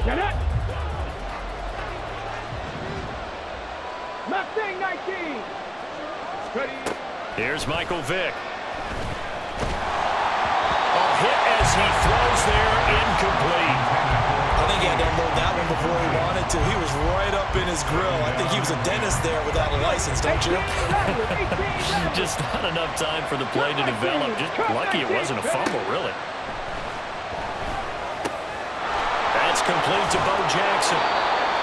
Get it? Mustang 19. Ready. Here's Michael Vick. A hit as he throws there, incomplete. I think he had to unload that one before he wanted to. He was right up in his grill. I think he was a dentist there without a license, don't you? Just not enough time for the play to develop. Just lucky it wasn't a fumble, really. That's complete to Bo Jackson.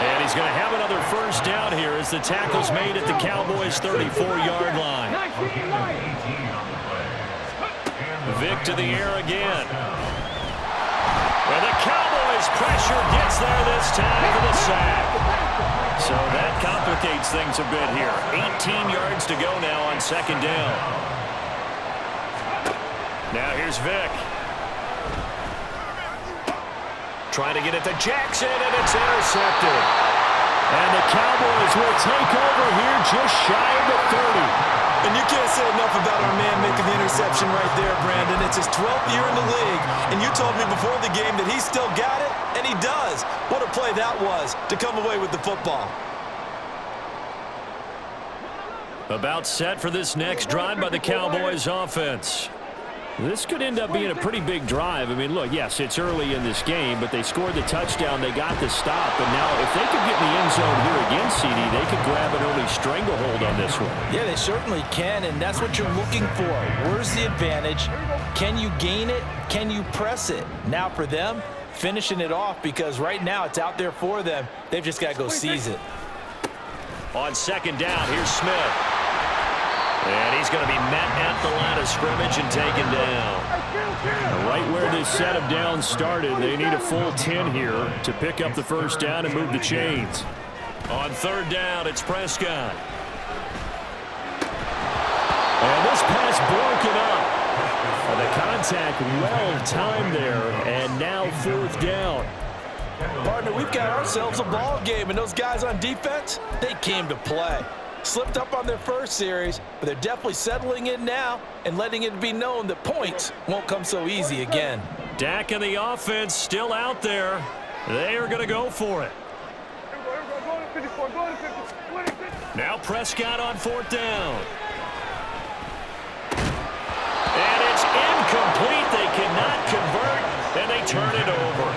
And he's going to have another first down here as the tackle's made at the Cowboys' 34-yard line. Vick to the air again. And the Cowboys' pressure gets there this time for the sack. So that complicates things a bit here. 18 yards to go now on second down. Now here's Vick. Trying to get it to Jackson, and it's intercepted. And the Cowboys will take over here just shy of the 30. And you can't say enough about our man making the interception right there, Brandon. It's his 12th year in the league, and you told me before the game that he still got it, and he does. What a play that was to come away with the football. About set for this next drive by the Cowboys offense. This could end up being a pretty big drive. I mean, look, yes, it's early in this game, but they scored the touchdown. They got the stop. And now if they could get in the end zone here again, CD, they could grab an early stranglehold on this one. Yeah, they certainly can, and that's what you're looking for. Where's the advantage? Can you gain it? Can you press it? Now for them, finishing it off, because right now it's out there for them. They've just got to go seize it. On second down, here's Smith. And he's going to be met at the line of scrimmage and taken down. Right where this set of downs started, they need a full 10 here to pick up the first down and move the chains. On third down, it's Prescott. And this pass broken up. The contact well timed there, and now fourth down. Partner, we've got ourselves a ball game, and those guys on defense, they came to play. Slipped up on their first series, but they're definitely settling in now and letting it be known that points won't come so easy again. Dak and the offense still out there. They are going to go for it. Now Prescott on fourth down. And it's incomplete. They cannot convert, and they turn it over.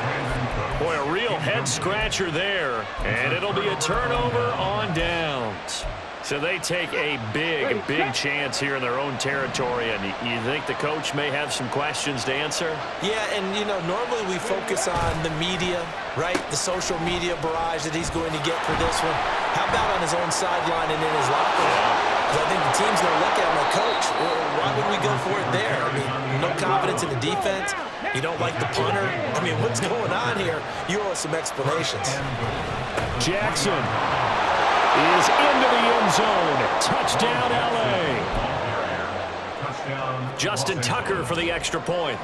Boy, a real head-scratcher there, and it'll be a turnover on downs. So they take a big chance here in their own territory, and you think the coach may have some questions to answer? Yeah, and, you know, normally we focus on the media, right? The social media barrage that he's going to get for this one. How about on his own sideline and in his locker room? Because I think the team's going to look at him like, Coach, why would we go for it there? I mean, no confidence in the defense. You don't like the punter. I mean, what's going on here? You owe us some explanations. Jackson is into the end zone. Touchdown, L.A. Justin Tucker for the extra point.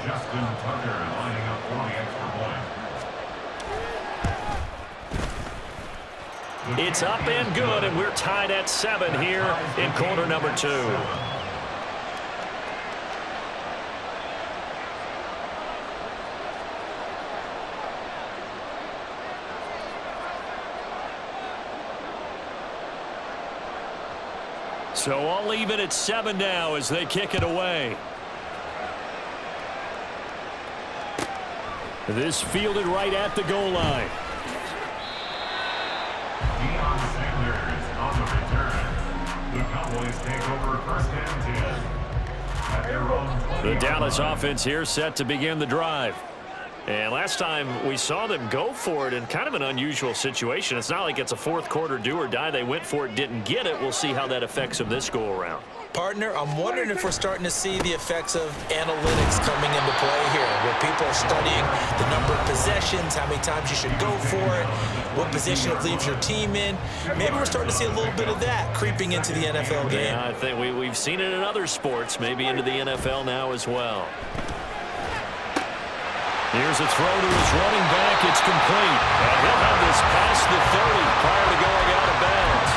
It's up and good, and we're tied at 7 here in quarter number 2. So I'll leave it at 7 now as they kick it away. This fielded right at the goal line. On the return. The Cowboys take over first and 10. At their own 20. The Dallas offense here set to begin the drive. And last time we saw them go for it in kind of an unusual situation. It's not like it's a fourth quarter do or die. They went for it, didn't get it. We'll see how that affects them this go around. Partner, I'm wondering if we're starting to see the effects of analytics coming into play here, where people are studying the number of possessions, how many times you should go for it, what position it leaves your team in. Maybe we're starting to see a little bit of that creeping into the NFL game. Yeah, I think we've seen it in other sports, maybe into the NFL now as well. Here's a throw to his running back. It's complete. And he'll have this past the 30 prior to going out of bounds.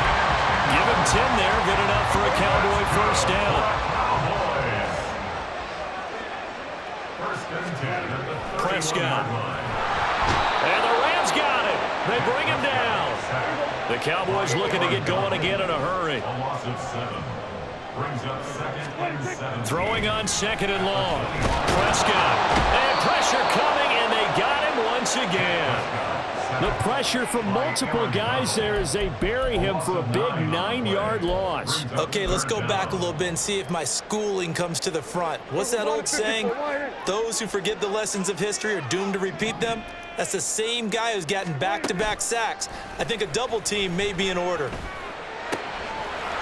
Give him 10 there. Good enough for a Cowboy first down. Prescott. And the Rams got They bring him down. The Cowboys looking to get going again in a hurry. A loss of 7. Brings up 2nd and 7. Throwing on 2nd and long. Prescott. And pressure coming, and they got him once again. The pressure from multiple guys there as they bury him for a big 9-yard loss. Okay, let's go back a little bit and see if my schooling comes to the front. What's that old saying? Those who forget the lessons of history are doomed to repeat them. That's the same guy who's gotten back-to-back sacks. I think a double team may be in order.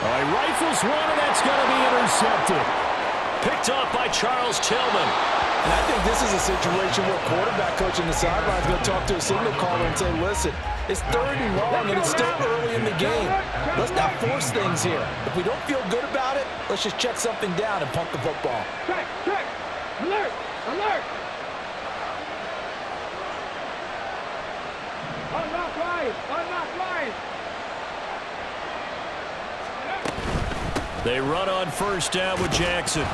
All right, rifles one, and that's going to be intercepted. Picked up by Charles Tillman. And I think this is a situation where quarterback coach on the sideline is going to talk to a signal caller and say, listen, it's 3rd and long, and it's still early in the game. Let's not force things here. If we don't feel good about it, let's just check something down and punt the football. Check, check. Alert, alert. Unlock line, unlock line. They run on 1st down with Jackson.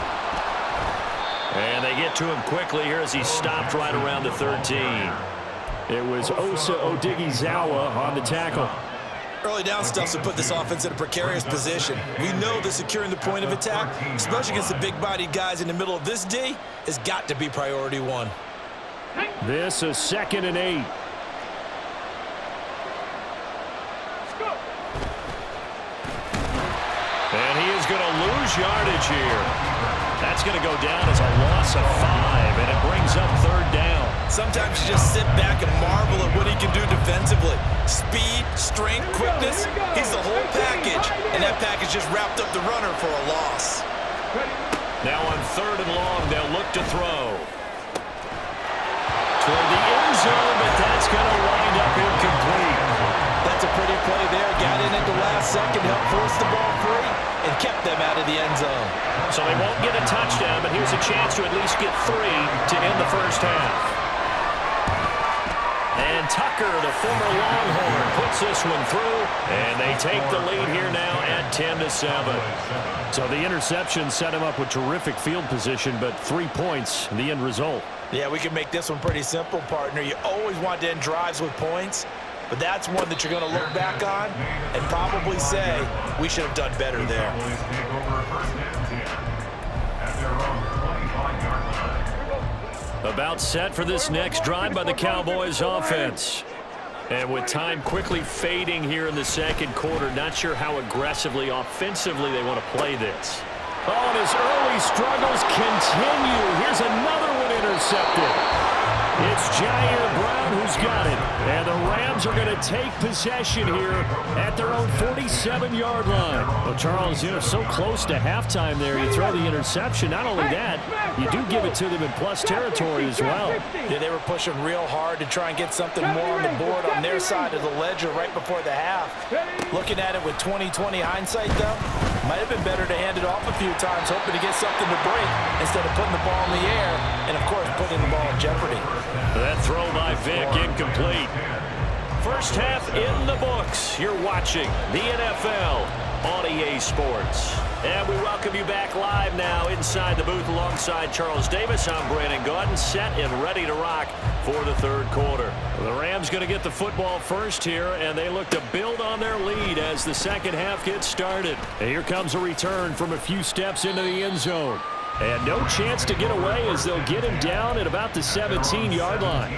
And they get to him quickly here as he stopped right around the 13. It was Osa Odighizuwa on the tackle. Early down stuff to put this offense in a precarious position. We know that securing the point of attack, especially against the big-bodied guys in the middle of this D, has got to be priority 1. This is 2nd and 8. And he is going to lose yardage here. That's going to go down as a loss of 5, and it brings up 3rd down. Sometimes you just sit back and marvel at what he can do defensively. Speed, strength, quickness, he's the whole package, and that package just wrapped up the runner for a loss. Now on 3rd and long, they'll look to throw. Toward the end zone, but that's going to wind up incomplete. That's a pretty play there. Got in at the last second, helped force the ball free, and kept them out of the end zone. So they won't get a touchdown, but here's a chance to at least get 3 to end the first half. And Tucker, the former Longhorn, puts this one through, and they take the lead here now at 10-7. So the interception set him up with terrific field position, but 3 points, the end result. Yeah, we can make this one pretty simple, partner. You always want to end drives with points, but that's one that you're going to look back on and probably say, we should have done better there. Cowboys take over 1st and 10 at their own 25-yard line. About set for this next drive by the Cowboys offense. And with time quickly fading here in the 2nd quarter, not sure how aggressively, offensively they want to play this. Oh, and his early struggles continue. Here's another one intercepted. It's Jair Brown who's got it. And the Rams are going to take possession here at their own 47-yard line. Well, Charles, you know, so close to halftime there. You throw the interception. Not only that, you do give it to them in plus territory as well. Yeah, they were pushing real hard to try and get something more on the board on their side of the ledger right before the half. Looking at it with 20/20 hindsight, though, might have been better to hand it off a few times, hoping to get something to break instead of putting the ball in the air and, of course, putting the ball in jeopardy. That throw by Vick incomplete. First half in the books. You're watching the NFL on EA Sports. And we welcome you back live now inside the booth alongside Charles Davis. I'm Brandon Gaudin, set and ready to rock for the 3rd quarter. The Rams going to get the football first here, and they look to build on their lead as the 2nd half gets started. And here comes a return from a few steps into the end zone. And no chance to get away as they'll get him down at about the 17-yard line.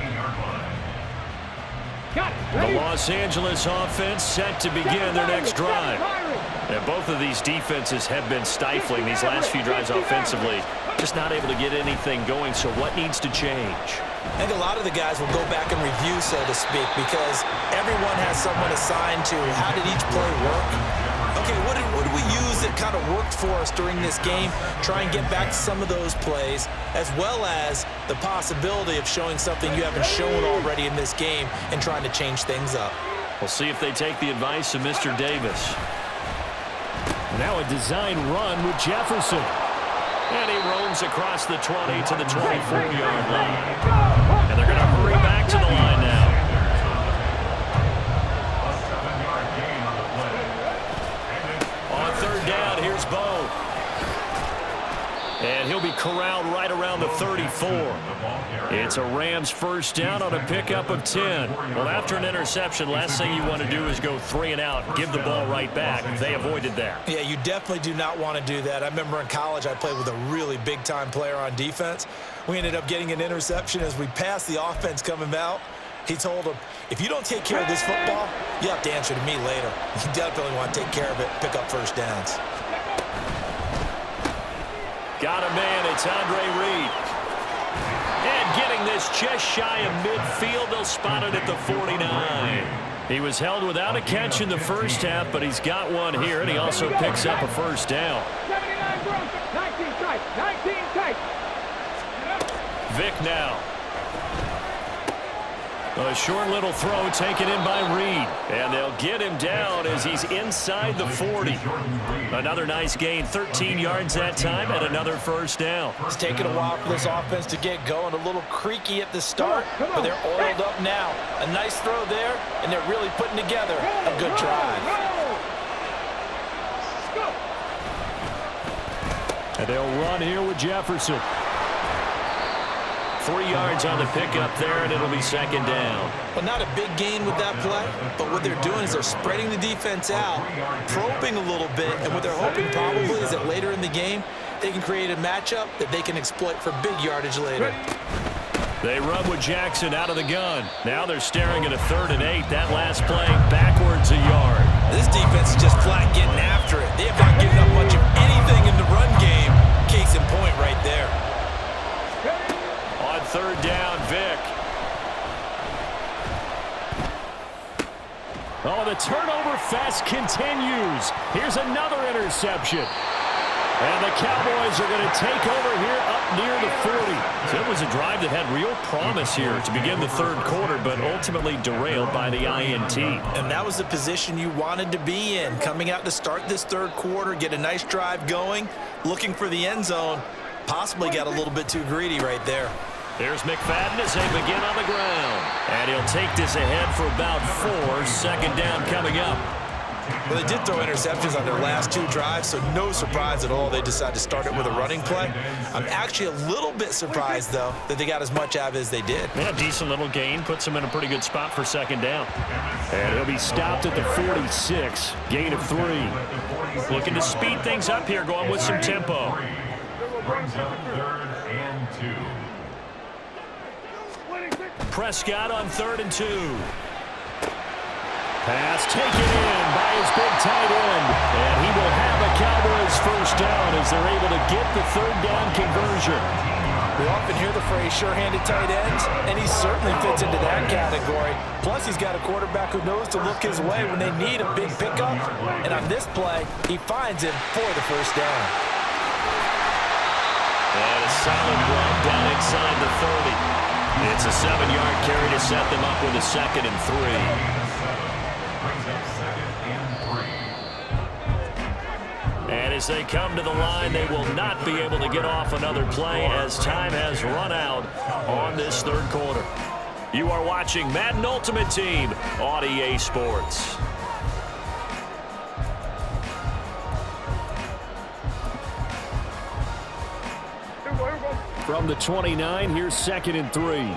The Los Angeles offense set to begin their next drive. And both of these defenses have been stifling these last few drives offensively. Just not able to get anything going, so what needs to change? I think a lot of the guys will go back and review, so to speak, because everyone has someone assigned to how did each play work. Okay, what did we use that kind of worked for us during this game? Try and get back to some of those plays, as well as the possibility of showing something you haven't shown already in this game and trying to change things up. We'll see if they take the advice of Mr. Davis. Now a design run with Jefferson. And he roams across the 20 to the 24-yard line. And they're going to hurry back to the line now. On 3rd down, here's Bo. And he'll be corralled right around the 34. It's a Rams first down on a pickup of 10. Well, after an interception, last thing you want to do is go 3 and out, give the ball right back. They avoided that. Yeah, you definitely do not want to do that. I remember in college I played with a really big-time player on defense. We ended up getting an interception as we passed the offense coming out. He told him, if you don't take care of this football, you have to answer to me later. You definitely want to take care of it, pick up first downs. Got a man, it's Andre Reed. And getting this just shy of midfield, they'll spot it at the 49. He was held without a catch in the first half, but he's got one here, and he also picks up a first down. 79 gross, 19 tight, 19 tight. Vic now. A short little throw taken in by Reed. And they'll get him down as he's inside the 40. Another nice gain, 13 yards that time, and another first down. It's taken a while for this offense to get going. A little creaky at the start, but they're oiled up now. A nice throw there, and they're really putting together a good drive. And they'll run here with Jefferson. 3 yards on the pickup there, and it'll be second down. Well, not a big gain with that play, but what they're doing is they're spreading the defense out, probing a little bit, and what they're hoping probably is that later in the game, they can create a matchup that they can exploit for big yardage later. They run with Jackson out of the gun. Now they're staring at a 3rd and 8. That last play backwards a yard. This defense is just flat getting after it. They have not given up much of anything in the run game. Case in point right there. On 3rd down, Vic. Oh, the turnover fest continues. Here's another interception. And the Cowboys are going to take over here up near the 40. So it was a drive that had real promise here to begin the 3rd quarter, but ultimately derailed by the INT. And that was the position you wanted to be in. Coming out to start this 3rd quarter, get a nice drive going, looking for the end zone. Possibly got a little bit too greedy right there. There's McFadden as they begin on the ground. And he'll take this ahead for about 4. Second down coming up. Well, they did throw interceptions on their last 2 drives, so no surprise at all they decided to start it with a running play. I'm actually a little bit surprised, though, that they got as much out of it as they did. Yeah, decent little gain. Puts them in a pretty good spot for second down. And he'll be stopped at the 46. Gain of 3. Looking to speed things up here, going with some tempo. Brings up 3rd and 2. Prescott on 3rd and 2. Pass taken in by his big tight end. And he will have a Cowboys first down as they're able to get the 3rd down conversion. We often hear the phrase sure-handed tight ends, and he certainly fits into that category. Plus, he's got a quarterback who knows to look his way when they need a big pickup. And on this play, he finds him for the first down. And a solid run down inside the 30. It's a 7-yard carry to set them up with a 2nd and 3. And as they come to the line, they will not be able to get off another play as time has run out on this 3rd quarter. You are watching Madden Ultimate Team on EA Sports. From the 29, here's 2nd and 3.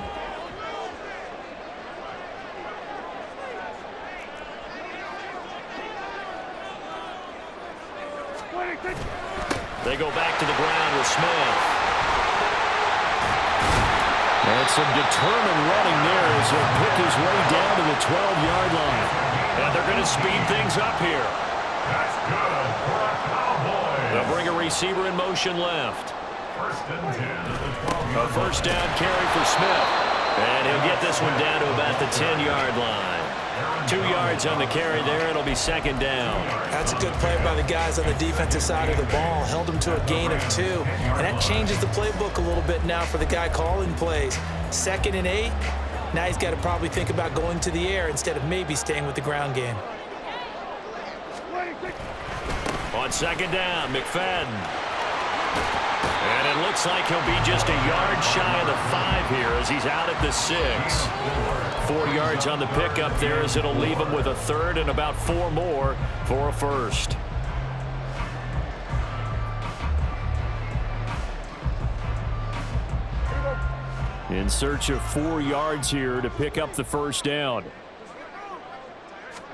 They go back to the ground with Smith. And some determined running there as he'll pick his way down to the 12-yard line. And they're going to speed things up here. That's good for a Cowboy. They'll bring a receiver in motion left. 1st and 10 at the 12-yard line. A first down carry for Smith. And he'll get this one down to about the 10-yard line. 2 yards on the carry there. It'll be second down. That's a good play by the guys on the defensive side of the ball. Held him to a gain of 2. And that changes the playbook a little bit now for the guy calling plays. 2nd and 8. Now he's got to probably think about going to the air instead of maybe staying with the ground game. On second down, McFadden. And it looks like he'll be just a yard shy of the 5 here as he's out at the 6. 4 yards on the pickup there as it'll leave him with a 3rd and about 4 more for a first. In search of 4 yards here to pick up the first down.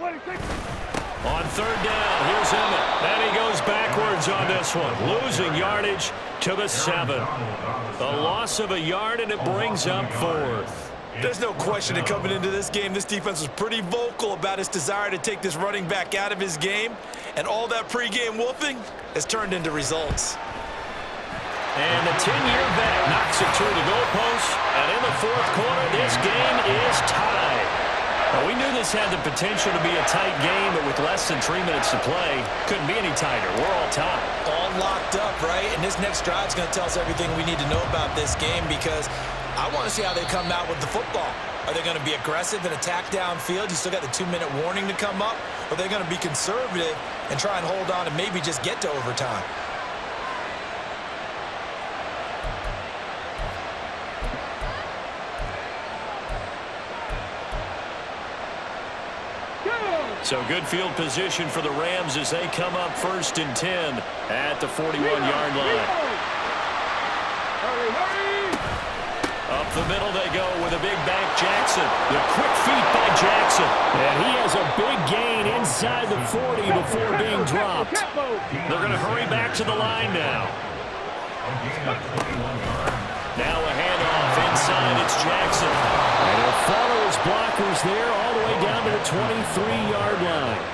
On third down, here's Emmett. And he goes backwards on this one. Losing yardage to the 7. A loss of a yard, and it brings up 4th. There's no question that coming into this game, this defense was pretty vocal about its desire to take this running back out of his game. And all that pregame wolfing has turned into results. And the 10-year vet knocks it through the goalpost. And in the 4th quarter, this game is tied. Now, we knew this had the potential to be a tight game, but with less than 3 minutes to play, couldn't be any tighter. We're all tied. All locked up, right? And this next drive is going to tell us everything we need to know about this game, because I want to see how they come out with the football. Are they going to be aggressive and attack downfield? You still got the 2-minute warning to come up. Or are they going to be conservative and try and hold on and maybe just get to overtime? So good field position for the Rams as they come up 1st and 10 at the 41-yard line. Up the middle they go with a big back Jackson. The quick feet by Jackson. And he has a big gain inside the 40 before being dropped. They're going to hurry back to the line now. Now a handoff inside. It's Jackson. And he'll follow his blockers there all the way down to the 23-yard line.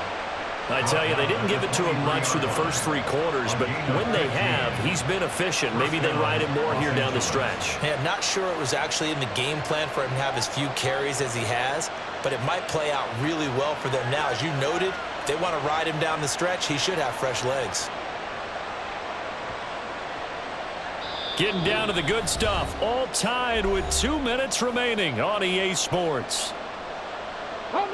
I tell you, they didn't give it to him much for the first 3 quarters, but when they have, he's been efficient. Maybe they ride him more here down the stretch. Hey, I'm not sure it was actually in the game plan for him to have as few carries as he has, but it might play out really well for them now. As you noted, if they want to ride him down the stretch, he should have fresh legs. Getting down to the good stuff, all tied with 2 minutes remaining on EA Sports.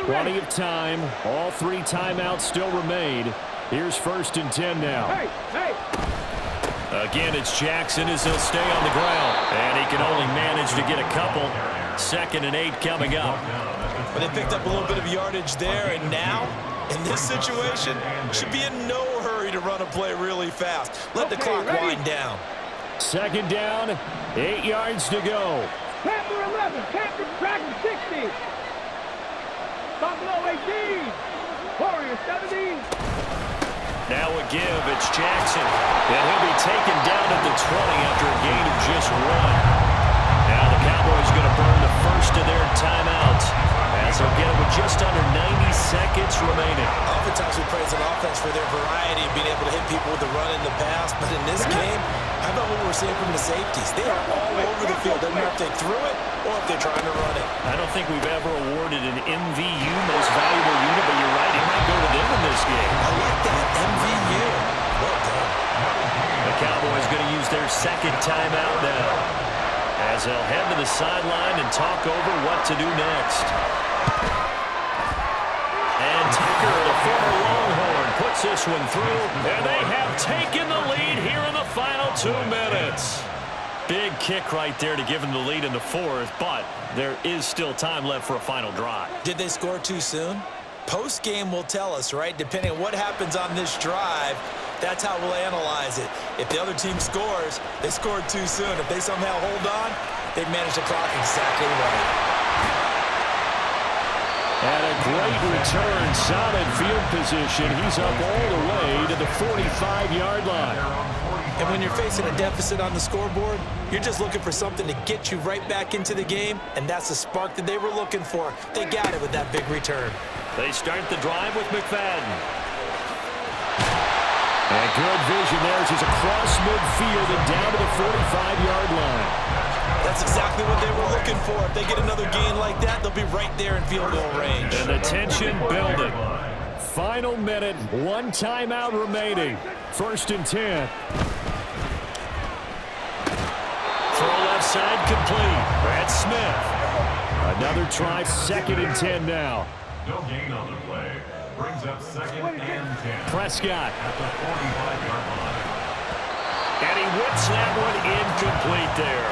Plenty of time. All 3 timeouts still remain. Here's 1st and 10 now. Again, it's Jackson as he'll stay on the ground. And he can only manage to get a couple. 2nd and 8 coming up. But they picked up a little bit of yardage there, and now, in this situation, should be in no hurry to run a play really fast. Let the clock wind down. 2nd down, 8 yards to go. Panther 11, Panther Dragon 60. Buffalo 18. Warrior 70. Now a give, it's Jackson. And he'll be taken down at the 20 after a gain of just 1. Now the Cowboys going to burn the first of their timeouts as they'll get it with just under 90 seconds remaining. Oftentimes we praise an offense for their variety of being able to hit people with the run in the pass, but in this game, how about what we're seeing from the safeties? They are all over the field. Doesn't matter if they threw it or if they're trying to run it. I don't think we've ever awarded an MVU, most valuable unit, but you're right, it might go to them in this game. I like that, MVU. Well done. The Cowboys going to use their 2nd timeout now as they'll head to the sideline and talk over what to do next. And Tucker, the former Longhorn, puts this one through, and they have taken the lead here in the final 2 minutes. Big kick right there to give them the lead in the 4th, but there is still time left for a final drive. Did they score too soon? Post-game will tell us, right? Depending on what happens on this drive, that's how we'll analyze it. If the other team scores, they scored too soon. If they somehow hold on, they manage the clock exactly right. And a great return, solid field position. He's up all the way to the 45-yard line. And when you're facing a deficit on the scoreboard, you're just looking for something to get you right back into the game, and that's the spark that they were looking for. They got it with that big return. They start the drive with McFadden. And good vision there as he's across midfield and down to the 45-yard line. That's exactly what they were looking for. If they get another gain like that, they'll be right there in field goal range. And the tension building. Final minute, 1 timeout remaining. 1st and 10. Throw left side complete. That's Smith. Another try, 2nd and 10 now. No gain on the play. Brings up 2nd and 10. Prescott. At the 45-yard line. And he whips that one incomplete there.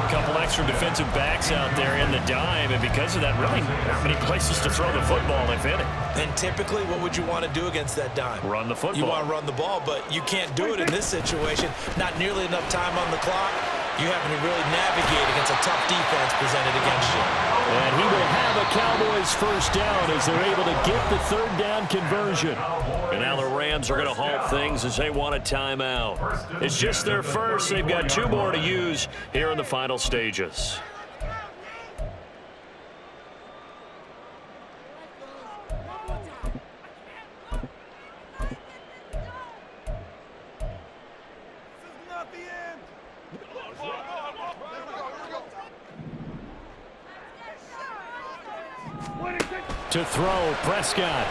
A couple extra defensive backs out there in the dime, and because of that, really not many places to throw the football, if any. And typically, what would you want to do against that dime? Run the football. You want to run the ball, but you can't do it in this situation. Not nearly enough time on the clock. You having to really navigate against a tough defense presented against you. And he will have a Cowboys first down as they're able to get the third down conversion. And now the Rams are going to halt things as they want a timeout. It's just their first. They've got 2 more to use here in the final stages. To throw, Prescott.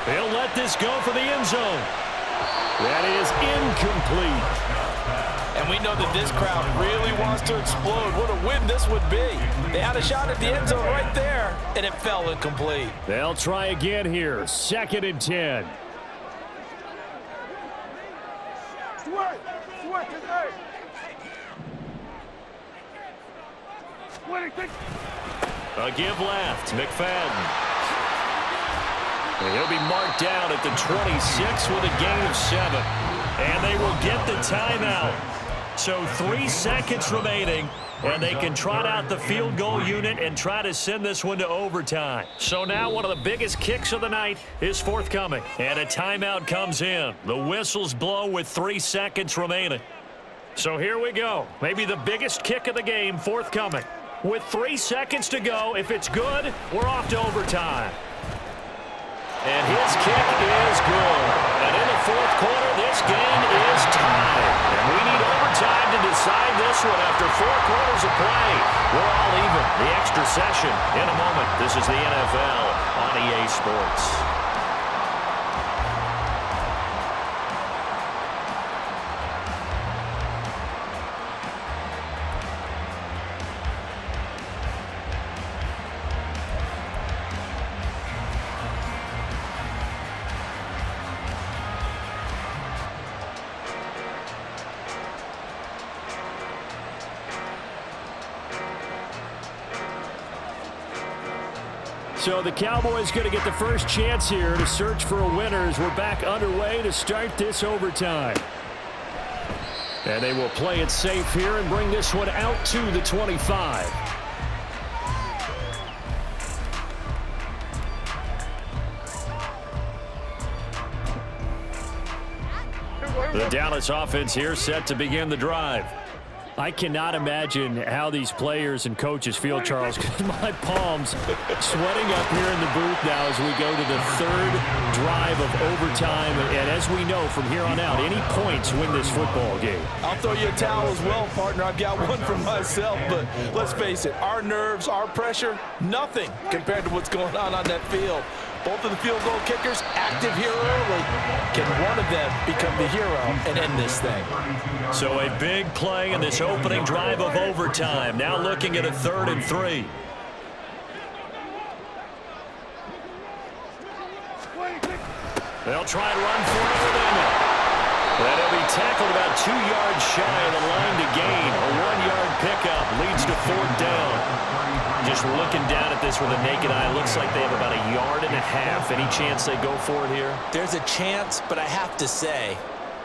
He'll let this go for the end zone. That is incomplete. And we know that this crowd really wants to explode. What a win this would be. They had a shot at the end zone right there, and it fell incomplete. They'll try again here. 2nd and 10. A give left, McFadden. And he'll be marked down at the 26 with a gain of 7. And they will get the timeout. So 3 seconds remaining, and they can trot out the field goal unit and try to send this one to overtime. So now one of the biggest kicks of the night is forthcoming. And a timeout comes in. The whistles blow with 3 seconds remaining. So here we go. Maybe the biggest kick of the game forthcoming. With 3 seconds to go, if it's good, we're off to overtime. And his kick is good. And in the 4th quarter, this game is tied. And we need overtime to decide this one after 4 quarters of play. We're all even. The extra session in a moment. This is the NFL on EA Sports. So the Cowboys going to get the first chance here to search for a winner as we're back underway to start this overtime. And they will play it safe here and bring this one out to the 25. The Dallas offense here set to begin the drive. I cannot imagine how these players and coaches feel, Charles, because my palms sweating up here in the booth now as we go to the 3rd drive of overtime. And as we know from here on out, any points win this football game. I'll throw you a towel as well, partner. I've got one for myself, but let's face it, our nerves, our pressure, nothing compared to what's going on that field. Both of the field goal kickers active here early. Can one of them become the hero and end this thing? So a big play in this opening drive of overtime. Now looking at a 3rd and 3. They'll try and run for it with him. And he'll be tackled about 2 yards shy of the line to gain. A 1-yard pickup leads to 4th down. Just looking down at this with a naked eye, looks like they have about 1.5 yards. Any chance they go for it here? There's a chance, but I have to say,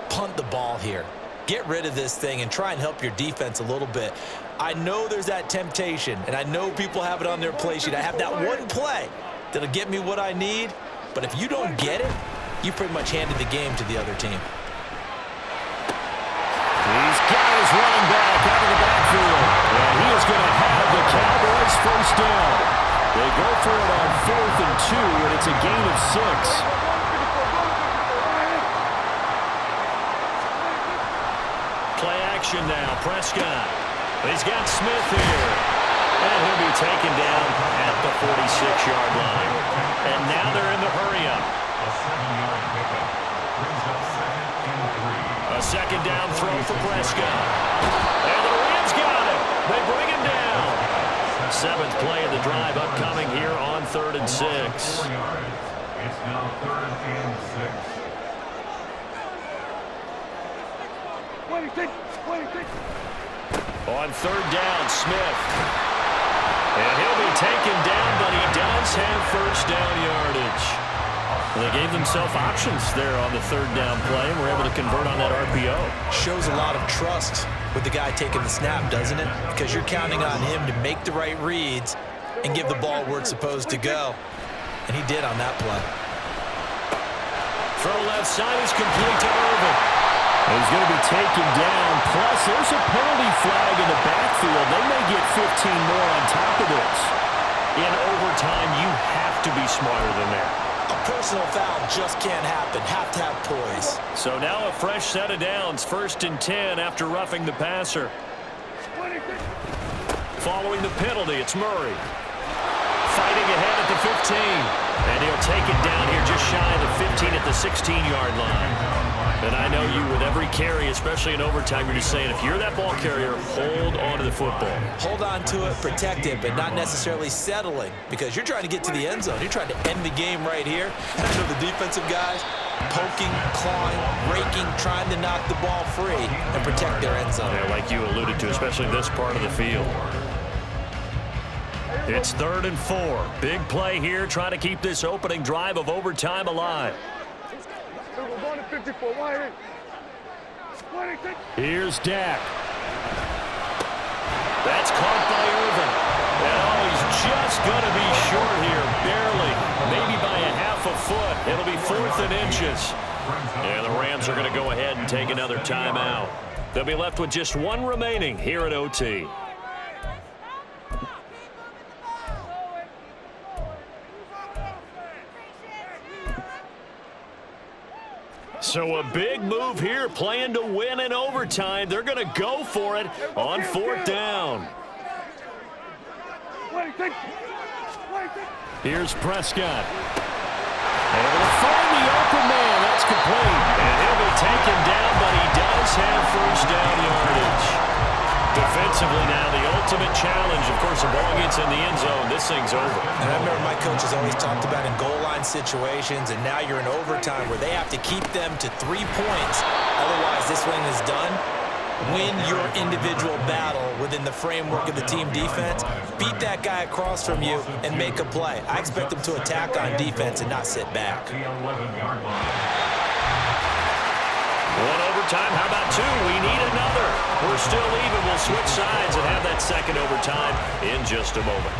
punt the ball here. Get rid of this thing and try and help your defense a little bit. I know there's that temptation, and I know people have it on their play sheet. I have that one play that'll get me what I need, but if you don't get it, you pretty much handed the game to the other team. He's got his running back out of the backfield. And he is going to have the Cowboys first down. They go for it on 4th and 2, and it's a gain of 6. Play action now. Prescott. He's got Smith here. And he'll be taken down at the 46-yard line. And now they're in the hurry-up. A 7-yard pickup brings up 2nd and 3. A 2nd down throw for Prescott. And the Rams got it. They bring him down. 7th play of the drive upcoming here on 3rd and 6. 4 yards. It's now 3rd and 6. 26. On 3rd down, Smith. And he'll be taken down, but he does have first down yardage. Well, they gave themselves options there on the third down play and were able to convert on that RPO. Shows a lot of trust with the guy taking the snap, doesn't it? Because you're counting on him to make the right reads and give the ball where it's supposed to go. And he did on that play. Throw left side is complete to Irvin. He's going to be taken down. Plus, there's a penalty flag in the backfield. They may get 15 more on top of this. In overtime, you have to be smarter than that. A personal foul just can't happen. Have to have poise. So now a fresh set of downs. 1st and 10 after roughing the passer. Following the penalty, it's Murray. Fighting ahead at the 15. And he'll take it down here just shy of the 15 at the 16-yard line. And I know you, with every carry, especially in overtime, you're just saying, if you're that ball carrier, hold on to the football. Hold on to it, protect it, but not necessarily settling, because you're trying to get to the end zone. You're trying to end the game right here. And I know the defensive guys poking, clawing, raking, trying to knock the ball free and protect their end zone. Yeah, like you alluded to, especially this part of the field. It's 3rd and 4. Big play here, trying to keep this opening drive of overtime alive. Here's Dak. That's caught by Irvin. And oh, he's just going to be short here, barely. Maybe by a half a foot. It'll be 4th and inches. And the Rams are going to go ahead and take another timeout. They'll be left with just one remaining here at OT. So a big move here, playing to win in overtime. They're going to go for it on 4th down. Here's Prescott. Able to find the open man. That's complete. And he'll be taken down, but he does have 1st down yardage. Defensively now, the ultimate challenge. Of course, the ball gets in the end zone. This thing's over. And I remember my coaches always talked about in goal line situations, and now you're in overtime where they have to keep them to 3 points. Otherwise, this thing is done. Win your individual battle within the framework of the team defense. Beat that guy across from you and make a play. I expect them to attack on defense and not sit back. 1 overtime. How about 2? We need another. We're still even. We'll switch sides and have that 2nd overtime in just a moment.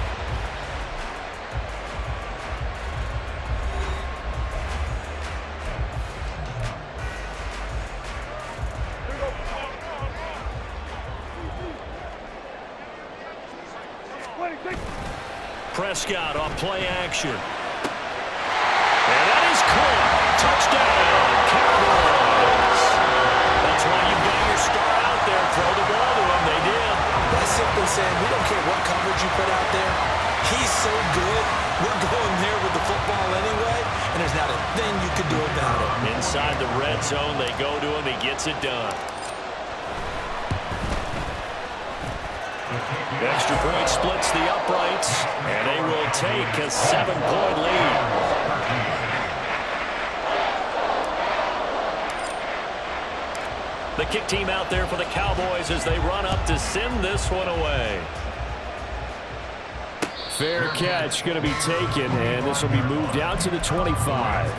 Prescott on play action. And that is caught. Touchdown, Cowboys. That's why you've got your star out there. Throw the ball to him. They did. That's simply saying we don't care what coverage you put out there. He's so good. We're going there with the football anyway, and there's not a thing you can do about it. Inside the red zone, they go to him. He gets it done. Extra point splits the uprights, and they will take a 7-point lead. The kick team out there for the Cowboys as they run up to send this one away. Fair catch going to be taken, and this will be moved out to the 25.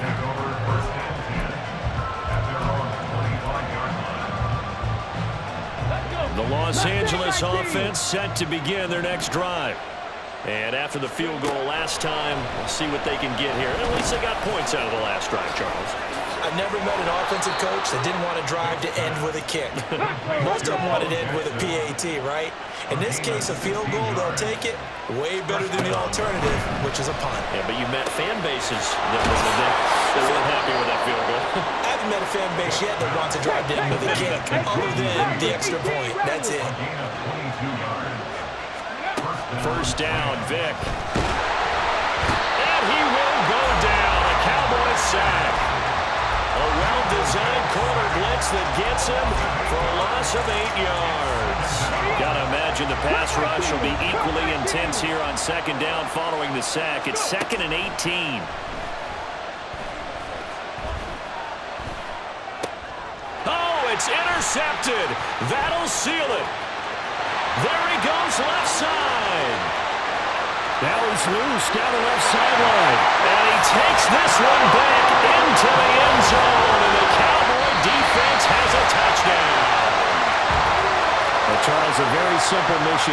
The Los Angeles offense set to begin their next drive. And after the field goal last time, we'll see what they can get here. At least they got points out of the last drive, Charles. I've never met an offensive coach that didn't want to drive to end with a kick. Most of them wanted to end with a PAT, right? In this case, a field goal, they'll take it. Way better than the alternative, which is a punt. Yeah, but you met fan bases that weren't happy with that field goal. I haven't met a fan base yet that wants to drive to end with a kick, other than the extra point. That's it. 1st down, Vic. And he will go down. A Cowboys sack. A well-designed corner blitz that gets him for a loss of 8 yards. Gotta imagine the pass rush will be equally intense here on 2nd down following the sack. It's 2nd and 18. Oh, it's intercepted. That'll seal it. There he goes left side. Now he's loose down the left sideline. And he takes this one back into the end zone. And the Cowboy defense has a touchdown. Well, Charles, a very simple mission.